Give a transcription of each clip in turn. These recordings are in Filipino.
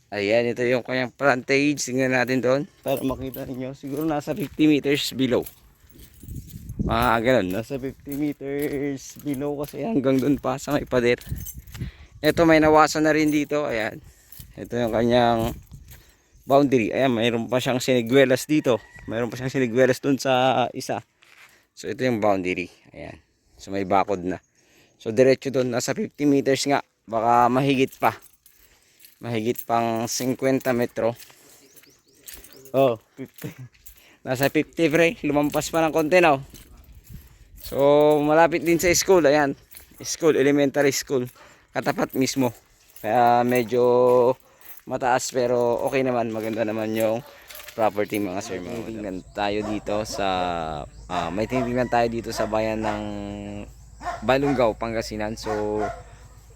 Ayan, ito yung kanyang frontage. Tingnan natin doon para makita ninyo. Siguro nasa 50 meters below. Ganun. Nasa 50 meters below kasi hanggang doon pa sa may pader. Ito may nawasan na rin dito. Ayan. Ito yung kanyang boundary. Ayan, mayroon pa siyang siniguelas dito. Mayroon pa siyang siniguelas doon sa isa. So ito yung boundary. Ayan. So may bakod na. So diretso doon. Nasa 50 meters nga. Baka mahigit pa. Mahigit pang 50 metro. Oh, 50. Nasa 50 pre. Lumampas pa ng konti na. So malapit din sa school. Ayan. School, elementary school. Katapat mismo. Kaya medyo mataas pero okay naman. Maganda naman yung property mga sir. Tingnan tayo dito sa may tingnan tayo dito sa bayan ng Balungaw, Pangasinan. So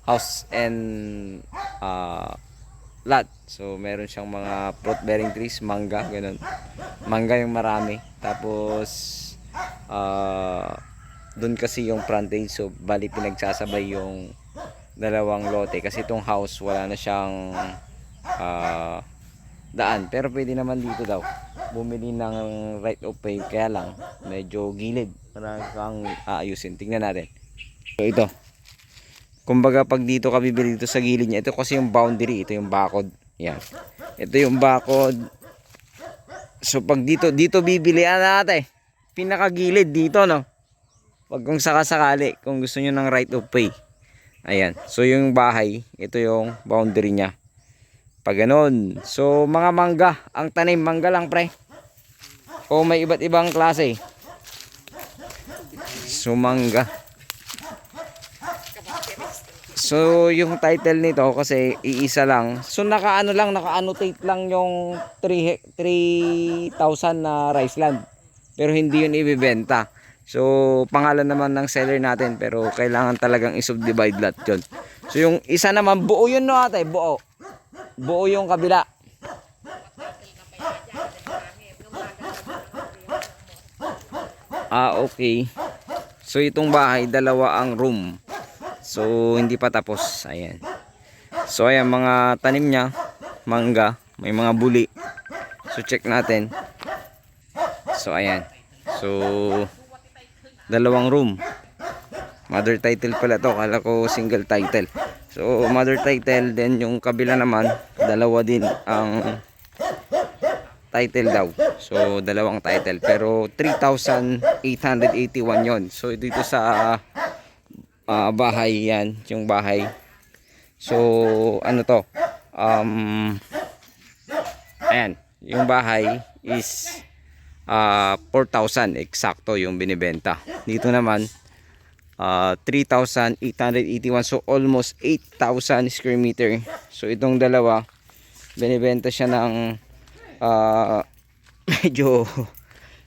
house and lot. So meron siyang mga fruit bearing trees, mangga, ganun. Mangga yung marami. Tapos doon kasi yung frontage, so bali pinagsasabay yung dalawang lote kasi itong house wala na siyang daan. Pero pwede naman dito daw bumili ng right of way, kaya lang medyo gilid para kang aayusin. Tingnan natin. So ito, kumbaga pag dito ka bibili dito sa gilid niya, ito kasi yung boundary, ito yung bakod. Yan. Ito yung bakod. So pag dito bibili natin, pinakagilid dito, no. Pag kung sakasakali, kung gusto niyo ng right of way. Ayan. So yung bahay, ito yung boundary niya. Pag ganun. So mga mangga, ang tanim mangga lang pre. O may iba't ibang klase. So mangga. So yung title nito kasi iisa lang. So naka-annotate lang yung 3,000 na rice land. Pero hindi yun ibebenta. So pangalan naman ng seller natin pero kailangan talagang i-subdivide lot yun. So yung isa naman buo yun no ate, buo. Buo yung kabila. Okay. So itong bahay dalawa ang room. So hindi pa tapos. Ayan. So ayan mga tanim niya, mangga, may mga buli. So check natin. So ayan. So dalawang room. Mother title pala to, kala ko single title. So mother title, then yung kabila naman dalawa din ang title daw. So dalawang title pero 3,881 yon. So dito sa bahay yan, yung bahay. So ano to? Ayan, yung bahay is 4,000 eksakto yung binibenta. Dito naman 3,881, so almost 8,000 square meter. So itong dalawa binibenta siya ng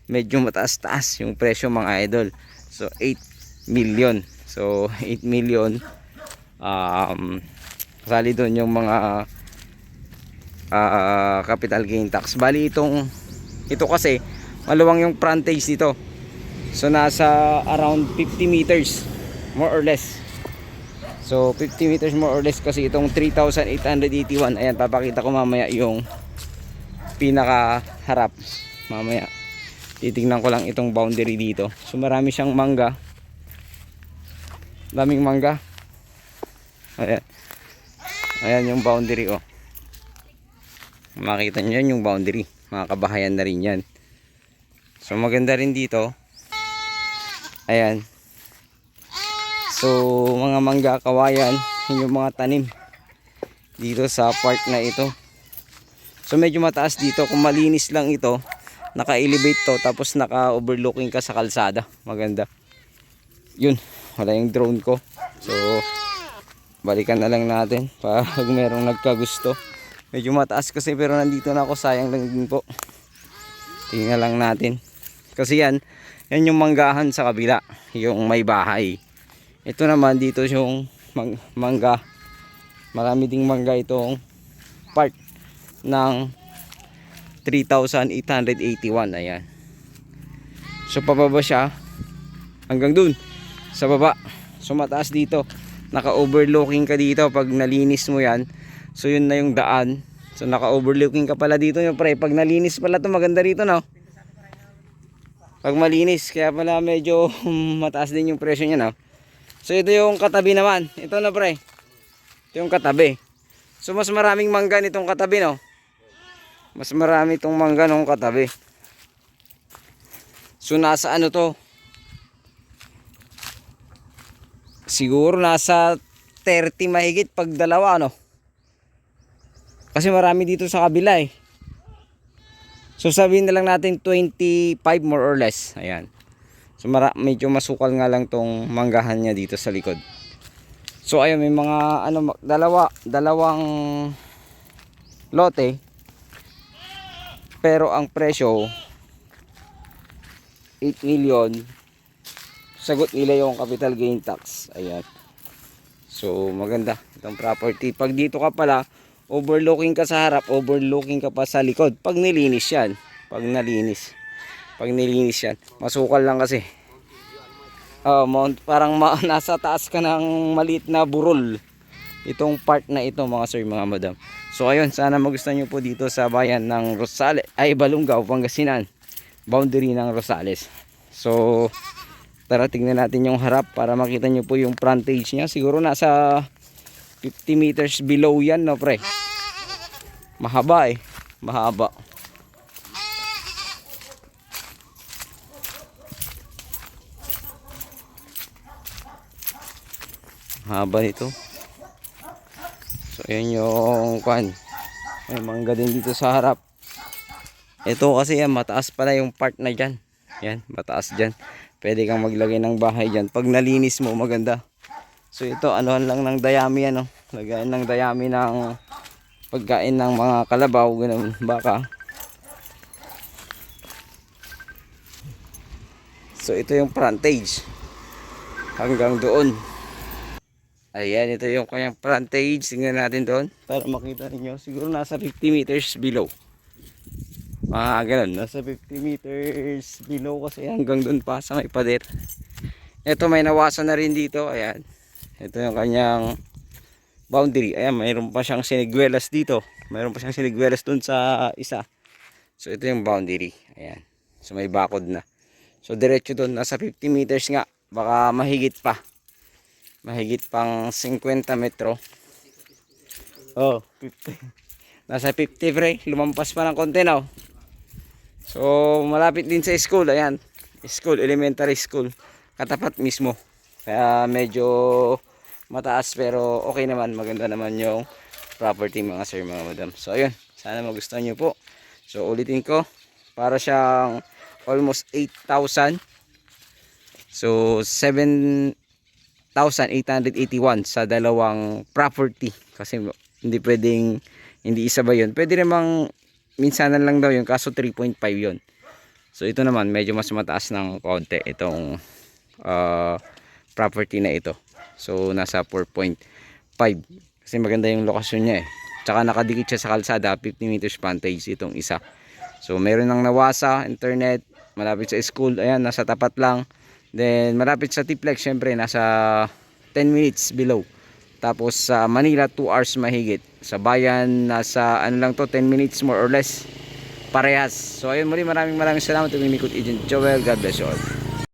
medyo mataas-taas yung presyo mga idol. So 8 million. So 8 million kasali doon yung mga capital gain tax. Bali ito kasi maluwang yung frontage dito. So nasa around 50 meters more or less. So 50 meters more or less kasi itong 3,881. Ayan, papakita ko mamaya yung pinaka harap. Mamaya titingnan ko lang itong boundary dito. So marami siyang mangga. Daming mangga. Ayan. Ayan yung boundary oh. Makita nyo yan yung boundary. Mga kabahayan na rin yan. So maganda rin dito. Ayan. So mga mangga, kawayan, yung mga tanim dito sa part na ito. So medyo mataas dito. Kung malinis lang ito, naka-elevate to, tapos naka-overlooking ka sa kalsada. Maganda. Yun, wala yung drone ko. So balikan na lang natin pag merong nagkagusto. Medyo mataas kasi pero nandito na ako, sayang lang din po. Tingnan lang natin. Kasi yan yung manggahan sa kabila, yung may bahay. Ito naman dito yung mangga. Marami ding mangga itong part ng 3,881. Ayan. So pababa siya hanggang dun sa baba. So mataas dito. Naka-overlooking ka dito pag nalinis mo yan. So yun na yung daan So naka-overlooking ka pala dito nyo pre. Pag nalinis pala to maganda rito no. Pag malinis kaya pala medyo mataas din yung presyo niya no. So ito yung katabi naman. Ito na pre. Ito yung katabi. So mas maraming mangga nitong katabi no. Mas marami itong mangga nung katabi. So nasa ano to? Siguro nasa 30 mahigit pag dalawa no. Kasi marami dito sa kabila eh. So sabihin na lang natin 25 more or less. Ayan. So medyo masukal nga lang tong manggahan niya dito sa likod. So ayun may mga ano dalawang lote. Pero ang presyo 8 million. Sagot nila yung capital gain tax. Ayan. So maganda itong property. Pag dito ka pala overlooking ka sa harap, overlooking ka pa sa likod. Pag nilinis yan. Pag nilinis yan. Masukal lang kasi. Parang nasa taas ka ng maliit na burol. Itong part na ito mga sir, mga madam. So ayun, sana magustuhan nyo po dito sa bayan ng Rosales, Balungaw, Pangasinan. Boundary ng Rosales. So tara tignan natin yung harap para makita nyo po yung frontage niya. Siguro nasa 50 meters below yan no pre. Mahaba eh. Mahaba. Mahaba ito. So ayan yung kwan. May mangga din dito sa harap. Ito kasi yan mataas pala yung part na dyan. Yan mataas dyan. Pwede kang maglagay ng bahay dyan. Pag nalinis mo maganda. So ito anuhan lang ng dayami ano. Lagayan ng dayami ng pagkain ng mga kalabaw, ganun, baka. So ito yung frontage. Hanggang doon. Ayan, ito yung kanyang frontage. Tingnan natin doon para makita niyo. Siguro nasa 50 meters below. Ganun, nasa 50 meters below kasi hanggang doon pa sa may pader. Ito may nawasan na rin dito. Ayan. Ito yung kanyang boundary. Ayan, mayroon pa siyang siniguelas dito. Mayroon pa siyang siniguelas dun sa isa. So ito yung boundary. Ayan. So may bakod na. So diretso dun. Nasa 50 meters nga. Baka mahigit pa. Mahigit pang 50 metro. Oh, 50. Nasa 50 pre. Lumampas pa ng konti na. So malapit din sa school. Ayan. School, elementary school. Katapat mismo. Kaya medyo mataas pero okay naman, maganda naman yung property mga sir, mga madam. So ayun, sana magustuhan nyo po. So ulitin ko, para siyang almost 8,000. So 7,881 sa dalawang property. Kasi hindi pwedeng hindi isa ba yun. Pwede namang minsanan lang daw yun, kaso 3.5 yun. So ito naman medyo mas mataas ng konti itong property na ito. So nasa 4.5 kasi maganda yung lokasyon niya eh. Tsaka nakadikit siya sa kalsada, 50 meters frontage itong isa. So meron ng Nawasa internet, malapit sa school, ayan nasa tapat lang. Then malapit sa Tiplex, syempre nasa 10 minutes below. Tapos sa Manila 2 hours mahigit. Sa bayan nasa ano lang to, 10 minutes more or less. Parehas. So ayun, muli maraming salamat. Ito yung Agent Joel. God bless you all.